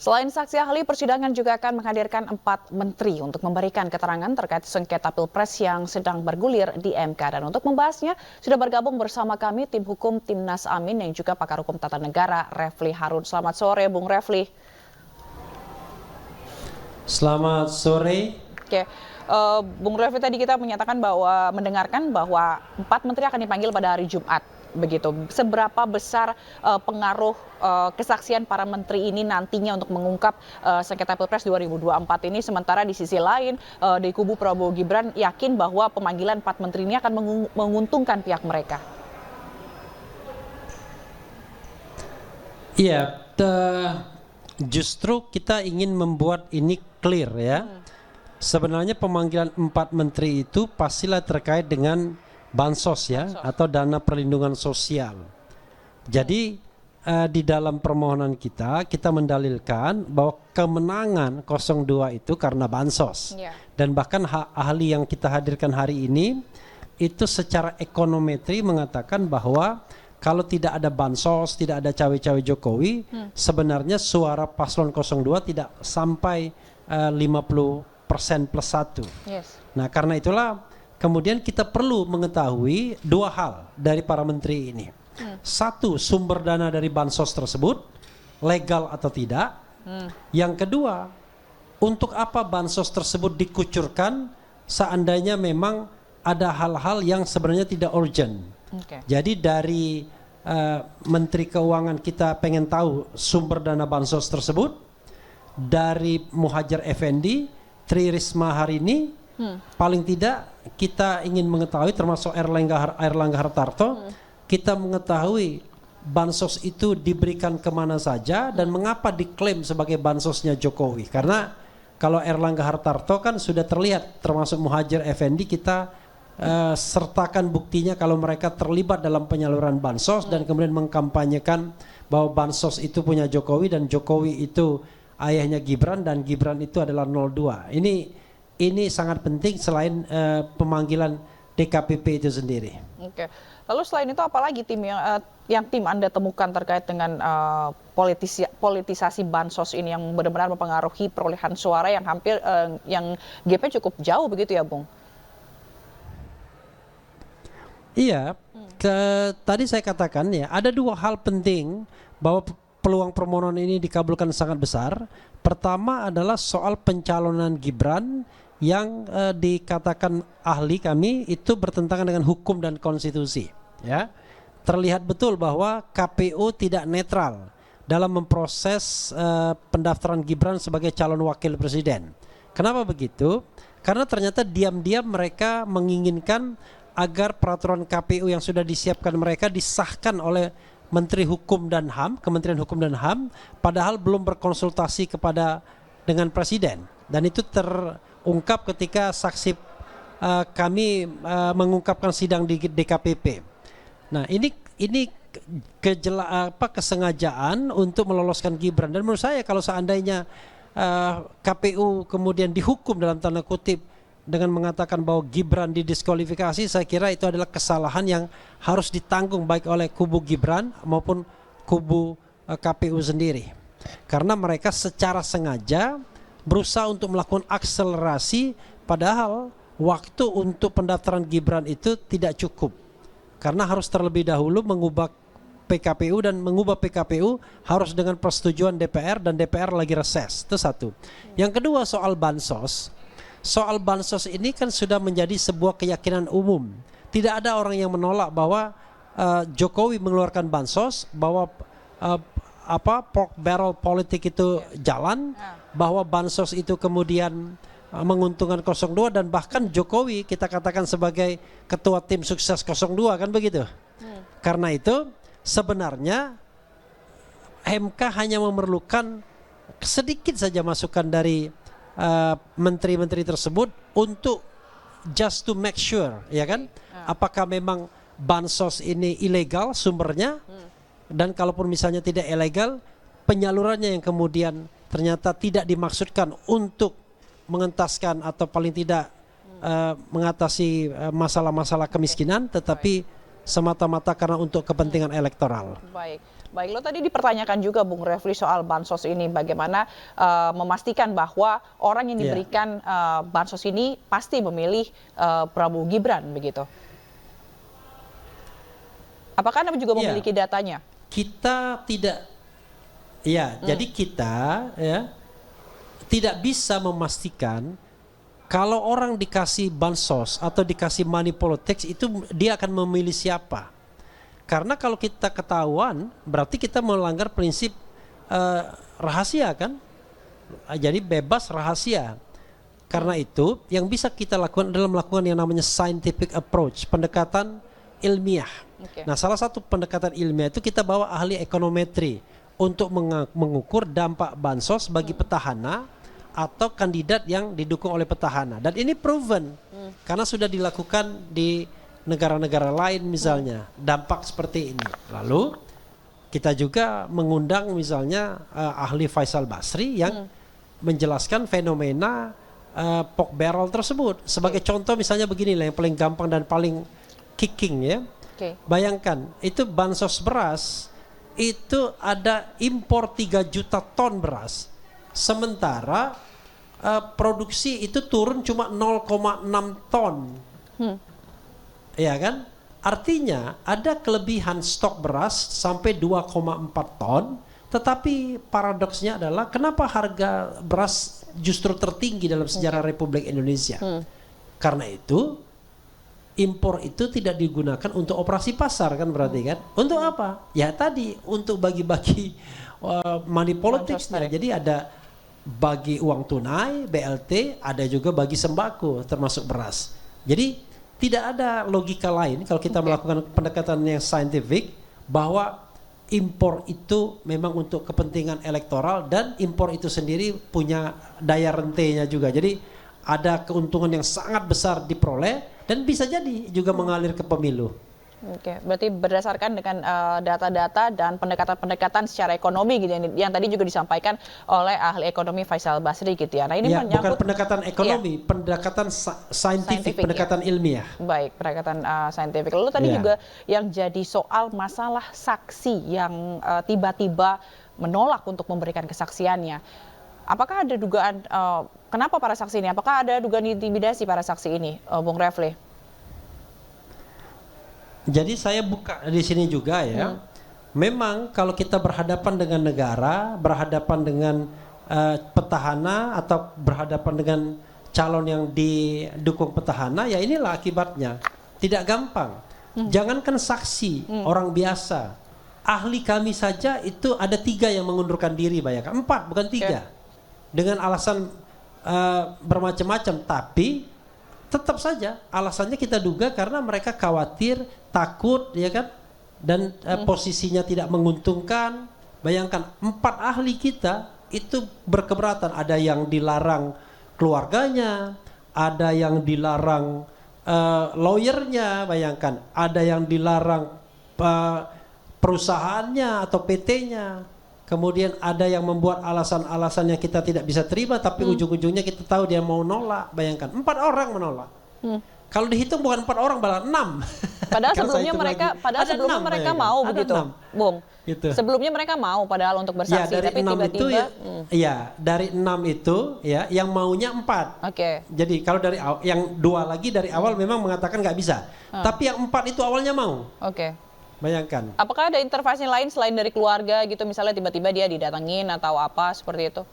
Selain saksi ahli, persidangan juga akan menghadirkan 4 menteri untuk memberikan keterangan terkait sengketa Pilpres yang sedang bergulir di MK. Dan untuk membahasnya, sudah bergabung bersama kami tim hukum Timnas Amin yang juga pakar hukum tata negara, Refli Harun. Selamat sore, Bung Refli. Selamat sore. Oke, Bung Refli, tadi kita mendengarkan bahwa 4 menteri akan dipanggil pada hari Jumat. Begitu. Seberapa besar pengaruh kesaksian para menteri ini nantinya untuk mengungkap sengketa Pilpres 2024 ini, sementara di sisi lain di kubu Prabowo Gibran yakin bahwa pemanggilan 4 menteri ini akan menguntungkan pihak mereka. Iya, justru kita ingin membuat ini clear ya. Sebenarnya pemanggilan 4 menteri itu pastilah terkait dengan bansos ya, atau dana perlindungan sosial. Jadi di dalam permohonan kita mendalilkan bahwa kemenangan 02 itu karena bansos. Dan bahkan ahli yang kita hadirkan hari ini itu secara ekonometri mengatakan bahwa kalau tidak ada bansos, tidak ada cawe-cawe Jokowi, sebenarnya suara paslon 02 tidak sampai 50% plus 1. Nah, karena itulah kemudian kita perlu mengetahui 2 hal dari para menteri ini. Satu, sumber dana dari bansos tersebut legal atau tidak. Yang kedua, untuk apa bansos tersebut dikucurkan seandainya memang ada hal-hal yang sebenarnya tidak urgent. Jadi dari Menteri Keuangan kita pengen tahu sumber dana bansos tersebut. Dari Muhadjir Effendi, Tri Risma hari ini, paling tidak kita ingin mengetahui, termasuk Airlangga Hartarto, kita mengetahui bansos itu diberikan kemana saja dan mengapa diklaim sebagai bansosnya Jokowi. Karena kalau Airlangga Hartarto kan sudah terlihat, termasuk Muhadjir Effendi, kita sertakan buktinya kalau mereka terlibat dalam penyaluran bansos dan kemudian mengkampanyekan bahwa bansos itu punya Jokowi dan Jokowi itu ayahnya Gibran dan Gibran itu adalah 02. Ini sangat penting selain pemanggilan DKPP itu sendiri. Oke. Lalu selain itu apalagi tim yang tim Anda temukan terkait dengan politisasi bansos ini yang benar-benar mempengaruhi perolehan suara yang hampir yang gap-nya cukup jauh begitu ya, Bung? Iya, tadi saya katakan ya ada 2 hal penting bahwa peluang permohonan ini dikabulkan sangat besar. Pertama adalah soal pencalonan Gibran yang dikatakan ahli kami itu bertentangan dengan hukum dan konstitusi. Ya, terlihat betul bahwa KPU tidak netral dalam memproses pendaftaran Gibran sebagai calon wakil presiden. Kenapa begitu? Karena ternyata diam-diam mereka menginginkan agar peraturan KPU yang sudah disiapkan mereka disahkan oleh Menteri Hukum dan HAM, Kementerian Hukum dan HAM, padahal belum berkonsultasi dengan Presiden. Dan itu terungkap ketika saksi kami mengungkapkan sidang di DKPP. Nah, ini kesengajaan untuk meloloskan Gibran. Dan menurut saya kalau seandainya KPU kemudian dihukum dalam tanda kutip dengan mengatakan bahwa Gibran didiskualifikasi, saya kira itu adalah kesalahan yang harus ditanggung baik oleh kubu Gibran maupun kubu KPU sendiri. Karena mereka secara sengaja berusaha untuk melakukan akselerasi padahal waktu untuk pendaftaran Gibran itu tidak cukup. Karena harus terlebih dahulu mengubah PKPU dan mengubah PKPU harus dengan persetujuan DPR dan DPR lagi reses. Itu satu. Yang kedua soal bansos. Soal bansos ini kan sudah menjadi sebuah keyakinan umum. Tidak ada orang yang menolak bahwa Jokowi mengeluarkan bansos, bahwa pork barrel politik itu jalan, bahwa bansos itu kemudian menguntungkan 02 dan bahkan Jokowi kita katakan sebagai ketua tim sukses 02 kan begitu. Karena itu sebenarnya MK hanya memerlukan sedikit saja masukan dari menteri-menteri tersebut untuk just to make sure, ya kan, apakah memang bansos ini ilegal sumbernya, dan kalaupun misalnya tidak ilegal, penyalurannya yang kemudian ternyata tidak dimaksudkan untuk mengentaskan atau paling tidak mengatasi masalah-masalah kemiskinan, tetapi semata-mata karena untuk kepentingan elektoral. Baik. Baik, lo tadi dipertanyakan juga Bung Refli soal bansos ini, bagaimana memastikan bahwa orang yang diberikan bansos ini pasti memilih Prabowo Gibran begitu. Apakah Anda juga memiliki datanya? Kita tidak, jadi kita tidak bisa memastikan kalau orang dikasih bansos atau dikasih money politics itu dia akan memilih siapa. Karena kalau kita ketahuan berarti kita melanggar prinsip rahasia kan. Jadi bebas rahasia. Karena itu yang bisa kita lakukan adalah melakukan yang namanya scientific approach, pendekatan ilmiah. Nah, salah satu pendekatan ilmiah itu kita bawa ahli ekonometri untuk mengukur dampak bansos bagi petahana atau kandidat yang didukung oleh petahana. Dan ini proven karena sudah dilakukan di negara-negara lain misalnya dampak seperti ini. Lalu kita juga mengundang misalnya ahli Faisal Basri yang menjelaskan fenomena pork barrel tersebut. Sebagai contoh misalnya beginilah yang paling gampang dan paling kicking ya. Bayangkan itu bansos beras itu ada impor 3 juta ton beras. Sementara produksi itu turun cuma 0,6 ton. Ya kan? Artinya ada kelebihan stok beras sampai 2,4 ton, tetapi paradoksnya adalah kenapa harga beras justru tertinggi dalam sejarah Republik Indonesia? Karena itu impor itu tidak digunakan untuk operasi pasar kan berarti kan? Untuk apa? Ya tadi untuk bagi-bagi money politicsnya. Jadi ada bagi uang tunai, BLT, ada juga bagi sembako termasuk beras. Jadi tidak ada logika lain kalau kita melakukan pendekatan yang saintifik bahwa impor itu memang untuk kepentingan elektoral dan impor itu sendiri punya daya rentenya juga. Jadi ada keuntungan yang sangat besar diperoleh dan bisa jadi juga mengalir ke pemilu. Oke, berarti berdasarkan dengan data-data dan pendekatan-pendekatan secara ekonomi gitu yang tadi juga disampaikan oleh ahli ekonomi Faisal Basri gitu ya. Nah, ini bukan menyangkut pendekatan ekonomi, pendekatan saintifik, pendekatan ilmiah. Baik, pendekatan saintifik. Lalu tadi juga yang jadi soal masalah saksi yang tiba-tiba menolak untuk memberikan kesaksiannya. Apakah ada dugaan kenapa para saksi ini? Apakah ada dugaan intimidasi para saksi ini, Bung Refli? Jadi saya buka di sini juga ya. Memang kalau kita berhadapan dengan negara, berhadapan dengan petahana atau berhadapan dengan calon yang didukung petahana, ya inilah akibatnya. Tidak gampang. Jangankan saksi, orang biasa. Ahli kami saja itu ada 3 yang mengundurkan diri, bayangkan. 4 bukan 3. Dengan alasan bermacam-macam, tapi tetap saja alasannya kita duga karena mereka khawatir, takut ya kan, dan posisinya tidak menguntungkan. Bayangkan 4 ahli kita itu berkeberatan, ada yang dilarang keluarganya, ada yang dilarang lawyernya, bayangkan, ada yang dilarang perusahaannya atau PT-nya. Kemudian ada yang membuat alasan-alasan yang kita tidak bisa terima, tapi ujung-ujungnya kita tahu dia mau nolak. Bayangkan 4 orang menolak. Kalau dihitung bukan 4 orang, malah 6. Padahal sebelumnya mereka mau begitu, Bung. Gitu. Sebelumnya mereka mau padahal untuk bersaksi, dari tapi 6 tiba-tiba itu dari 6 itu ya yang maunya 4. Jadi kalau dari yang 2 lagi dari awal memang mengatakan nggak bisa. Tapi yang 4 itu awalnya mau. Bayangkan. Apakah ada intervensi lain selain dari keluarga gitu, misalnya tiba-tiba dia didatengin atau apa seperti itu?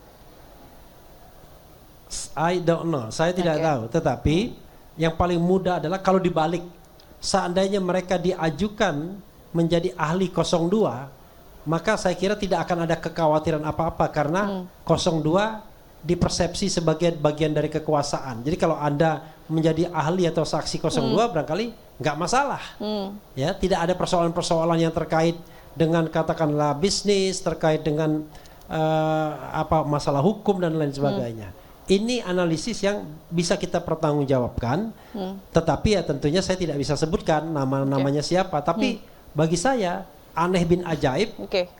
I don't know, saya tidak tahu. Tetapi yang paling mudah adalah kalau dibalik. Seandainya mereka diajukan menjadi ahli 02, maka saya kira tidak akan ada kekhawatiran apa-apa karena 02 dipersepsi sebagai bagian dari kekuasaan. Jadi kalau Anda menjadi ahli atau saksi 02 barangkali nggak masalah. Ya, tidak ada persoalan-persoalan yang terkait dengan katakanlah bisnis, terkait dengan masalah hukum dan lain sebagainya. Ini analisis yang bisa kita pertanggungjawabkan, tetapi ya tentunya saya tidak bisa sebutkan nama-namanya siapa. Tapi bagi saya aneh bin ajaib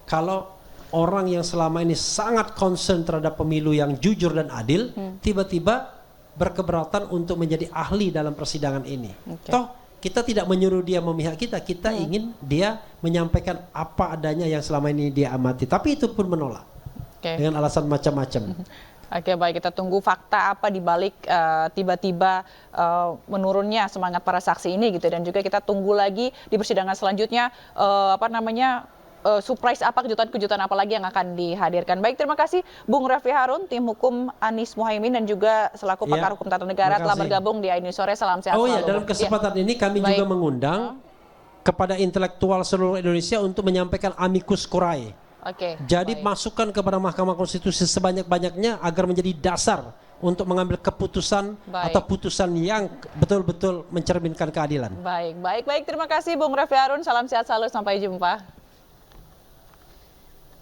kalau orang yang selama ini sangat concern terhadap pemilu yang jujur dan adil, tiba-tiba berkeberatan untuk menjadi ahli dalam persidangan ini. Toh kita tidak menyuruh dia memihak kita, kita ingin dia menyampaikan apa adanya yang selama ini dia amati. Tapi itu pun menolak dengan alasan macam-macam. Oke, baik, kita tunggu fakta apa di balik tiba-tiba menurunnya semangat para saksi ini gitu, dan juga kita tunggu lagi di persidangan selanjutnya surprise apa, kejutan-kejutan apa lagi yang akan dihadirkan. Baik, terima kasih Bung Refli Harun, tim hukum Anies Mohaimin dan juga selaku pakar hukum tata negara telah bergabung di AINews Sore. Salam sehat selalu. Dalam kesempatan ini kami juga mengundang kepada intelektual seluruh Indonesia untuk menyampaikan amicus curiae. Jadi masukan kepada Mahkamah Konstitusi sebanyak-banyaknya agar menjadi dasar untuk mengambil keputusan atau putusan yang betul-betul mencerminkan keadilan. Baik. Terima kasih Bung Refli Harun. Salam sehat selalu. Sampai jumpa.